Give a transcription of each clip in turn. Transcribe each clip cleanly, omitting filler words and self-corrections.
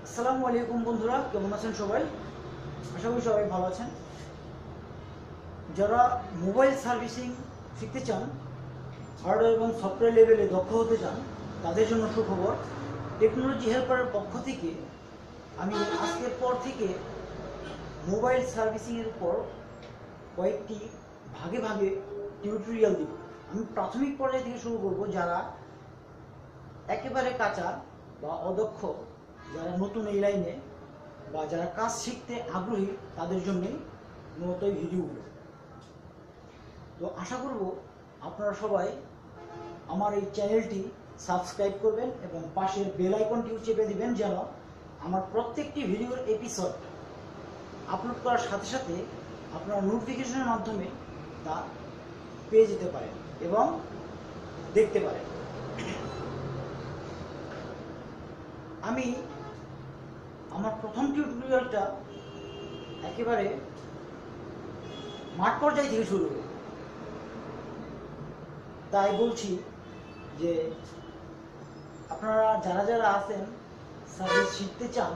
আসসালামু আলাইকুম বন্ধুরা, কেমন আছেন সবাই? আশা করি সবাই ভালো আছেন। যারা মোবাইল সার্ভিসিং শিখতে চান, হার্ডওয়্যার এবং সফটওয়্যার লেভেলে দক্ষ হতে চান, তাদের জন্য সুখবর। টেকনোলজি হেল্পারের পক্ষ থেকে আমি আজকের পর থেকে মোবাইল সার্ভিসিংয়ের উপর কয়েকটি ভাগে ভাগে টিউটোরিয়াল দিব। আমি প্রাথমিক পর্যায় থেকে শুরু করব। যারা একেবারে কাঁচা বা অদক্ষ, যারা নতুন এই লাইনে বা যারা কাজ শিখতে আগ্রহী, তাদের জন্যই মূলত এই ভিডিওগুলো। তো আশা করব আপনারা সবাই আমার এই চ্যানেলটি সাবস্ক্রাইব করবেন এবং পাশের বেল আইকনটিও চেপে দিবেন, যেন আমার প্রত্যেকটি ভিডিওর এপিসোড আপলোড করার সাথে সাথে আপনারা নোটিফিকেশনের মাধ্যমে তা পেয়ে যেতে পারেন এবং দেখতে পারেন। আমি আমার প্রথম টিউটোরিয়ালটা একেবারে মাঠ পর্যায় থেকে শুরু করব। তাই বলছি যে আপনারা যারা যারা আছেন, সার্ভিস শিখতে চান,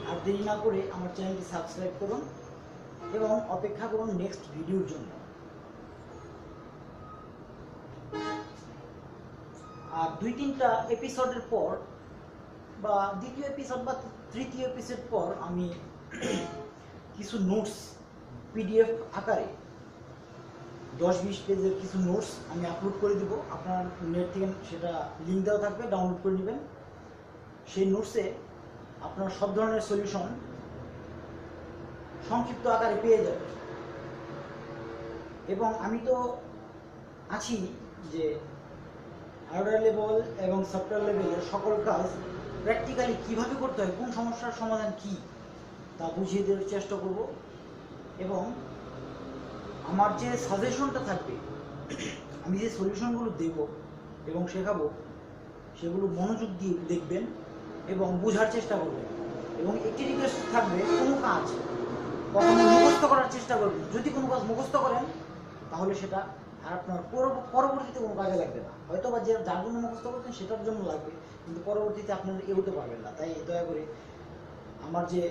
আর দেরি না করে আমার চ্যানেলটি সাবস্ক্রাইব করুন এবং অপেক্ষা করুন নেক্সট ভিডিওর জন্য। আর 2-3টা এপিসোডের পর বা দ্বিতীয় এপিসোড বা তৃতীয় এপিসোড পর আমি কিছু নোটস পিডিএফ আকারে 10-20 পেজের কিছু নোটস আমি আপলোড করে দেব। আপনার নেট থেকে সেটা লিঙ্ক দেওয়া থাকবে, ডাউনলোড করে নেবেন। সেই নোটসে আপনার সব ধরনের সলিউশন সংক্ষিপ্ত আকারে পেয়ে যাবেন। এবং আমি তো আছি যে হার্ডওয়্যার লেভেল এবং সফটওয়্যার লেভেলের সকল কাজ প্র্যাকটিক্যালি কীভাবে করতে হয়, কোন সমস্যার সমাধান কি, তা বুঝিয়ে দেওয়ার চেষ্টা করব। এবং আমার যে সাজেশনটা থাকবে, আমি যে সলিউশনগুলো দেব এবং শেখাবো, সেগুলো মনোযোগ দিয়ে দেখবেন এবং বোঝার চেষ্টা করবেন। এবং একটি রিকোয়েস্ট থাকবে, কোনো কাজ কখনো মুখস্থ করার চেষ্টা করবেন। যদি কোনো কাজ মুখস্থ করেন, তাহলে সেটা আর আপনার পরবর্তীতে কোনো কাজে লাগবে না। হয়তো বা যার জন্য মুখস্থ করছেন সেটার জন্য লাগবে, কিন্তু পরবর্তীতে আপনারা এগোতে পারবেন না। তাই দয়া করে আমার যে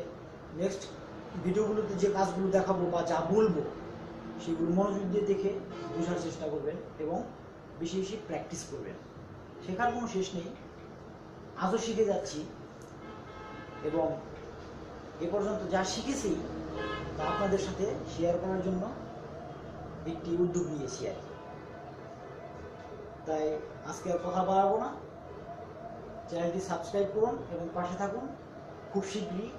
নেক্সট ভিডিওগুলোতে যে কাজগুলো দেখাবো বা যা বলবো, সেগুলো মনোযোগ দিয়ে দেখে বোঝার চেষ্টা করবেন এবং বেশি বেশি প্র্যাকটিস করবেন। শেখার কোনো শেষ নেই, আজও শিখে যাচ্ছি এবং এ পর্যন্ত যা শিখেছি তা আপনাদের সাথে শেয়ার করার জন্য একটি উদ্যোগ নিয়েছি আর কি। তাই আজকে আর কথা বাড়াবো না, চ্যানেলটি সাবস্ক্রাইব করুন এবং পাশে থাকুন। খুব শীঘ্রই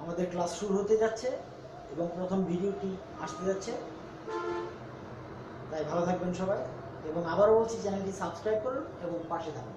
আমাদের ক্লাস শুরু হতে যাচ্ছে এবং প্রথম ভিডিওটি আসতে যাচ্ছে। তাই ভালো থাকবেন সবাই, এবং আবারও বলছি, চ্যানেলটি সাবস্ক্রাইব করুন এবং পাশে থাকুন।